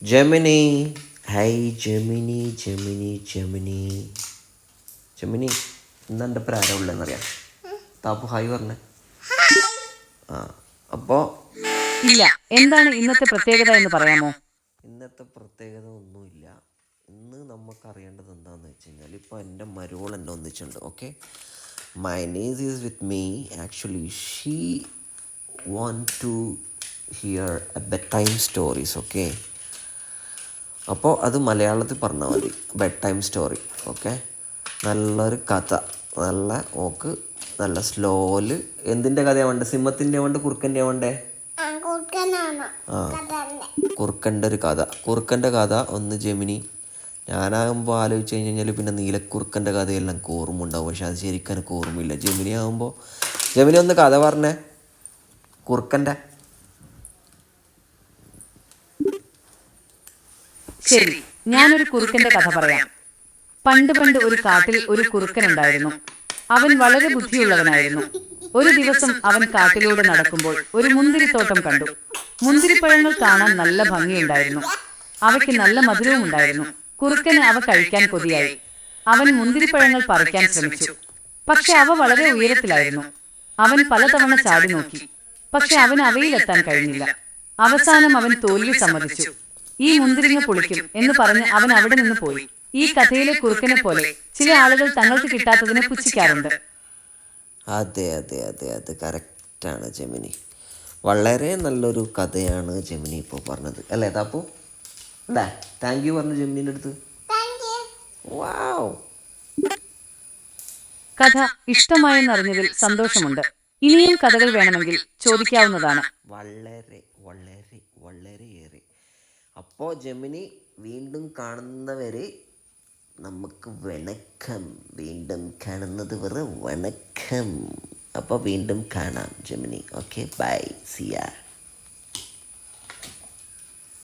Gemini. High Gemini Gemini Gemini Gemini. ഇന്ന് എൻ്റെ പേര് ഉള്ളതെന്നറിയാം. താപ്പു ഹായ് പറഞ്ഞേ. ആ അപ്പോൾ ഇല്ല, എന്താണ് ഇന്നത്തെ പ്രത്യേകത എന്ന് പറയാമോ? ഇന്നത്തെ പ്രത്യേകത ഒന്നുമില്ല. ഇന്ന് നമുക്കറിയേണ്ടത് എന്താണെന്ന് വെച്ച് കഴിഞ്ഞാൽ, ഇപ്പോൾ എൻ്റെ മരുമോൾ എൻ്റെ ഒന്നിച്ചുണ്ട്. Okay, my niece is with me. Actually she want to hear a bedtime stories. Okay, അപ്പോൾ അത് മലയാളത്തിൽ പറഞ്ഞാൽ മതി. Bed time story. ഓക്കെ, നല്ലൊരു കഥ, നല്ല ഓക്ക് നല്ല സ്ലോയിൽ. എന്തിൻ്റെ കഥയാണ് വേണ്ടത്? സിംഹത്തിൻ്റെ വേണ്ട, കുറുക്കൻ്റെ വേണ്ടേ? ആ, കുറുക്കൻ്റെ ഒരു കഥ. കുറുക്കൻ്റെ കഥ ഒന്ന് ജെമിനി. ഞാനാകുമ്പോൾ ആലോചിച്ച് കഴിഞ്ഞാൽ പിന്നെ നീലക്കുറുക്കൻ്റെ കഥയെല്ലാം ഓർമ്മയുണ്ടാവും, പക്ഷെ അത് ശരിക്കും എനിക്ക് ഓർമ്മയില്ല. ജെമിനി ആകുമ്പോൾ ജെമിനി ഒന്ന് കഥ പറഞ്ഞേ കുറുക്കൻ്റെ. ശരി, ഞാനൊരു കുറുക്കന്റെ കഥ പറയാം. പണ്ട് പണ്ട് ഒരു കാട്ടിൽ ഒരു കുറുക്കൻ ഉണ്ടായിരുന്നു. അവൻ വളരെ ബുദ്ധിയുള്ളവനായിരുന്നു. ഒരു ദിവസം അവൻ കാട്ടിലൂടെ നടക്കുമ്പോൾ ഒരു മുന്തിരിത്തോട്ടം കണ്ടു. മുന്തിരിപ്പഴങ്ങൾ കാണാൻ നല്ല ഭംഗിയുണ്ടായിരുന്നു. അവയ്ക്ക് നല്ല മധുരവും ഉണ്ടായിരുന്നു. കുറുക്കന് അവ കഴിക്കാൻ കൊതിയായി. അവൻ മുന്തിരിപ്പഴങ്ങൾ പറിക്കാൻ ശ്രമിച്ചു. പക്ഷെ അവ വളരെ ഉയരത്തിലായിരുന്നു. അവൻ പലതവണ ചാടി നോക്കി, പക്ഷെ അവന് അവയിലെത്താൻ കഴിഞ്ഞില്ല. അവസാനം അവൻ തോൽവി സമ്മതിച്ചു. ഈ മുന്തിരിങ്ങ പുളിക്കും എന്ന് പറഞ്ഞ് അവൻ അവിടെ നിന്ന് പോയി. ഈ കഥയിലെ കുറുക്കനെ പോലെ ചില ആളുകൾ തങ്ങൾക്ക് കിട്ടാത്തതിനെ പുച്ഛിക്കാറുണ്ട്. അതെ അതെ അതെ അതെ, കറക്റ്റാണ് ജെമിനി. വളരെ നല്ലൊരു കഥയാണ് ജെമിനി ഇപ്പോൾ പറഞ്ഞത്, അല്ലേ താപ്പു? അല്ലേ? താങ്ക് യു പറഞ്ഞു ജെമിനിൻ്റെ അടുത്ത്. വാവ്, കഥ ഇഷ്ടമായെന്നറിഞ്ഞതിൽ സന്തോഷമുണ്ട്. ഇനിയും കഥകൾ വേണമെങ്കിൽ ചോദിക്കാവുന്നതാണ്. വളരെ വളരെ വളരെയേറെ. അപ്പോൾ ജെമിനി, വീണ്ടും കാണുന്നവരെ നമുക്ക് വണക്കം. വീണ്ടും കാണുന്നത് വരെ വണക്കം. അപ്പോൾ വീണ്ടും കാണാം ജെമിനി. Okay, by, Siya.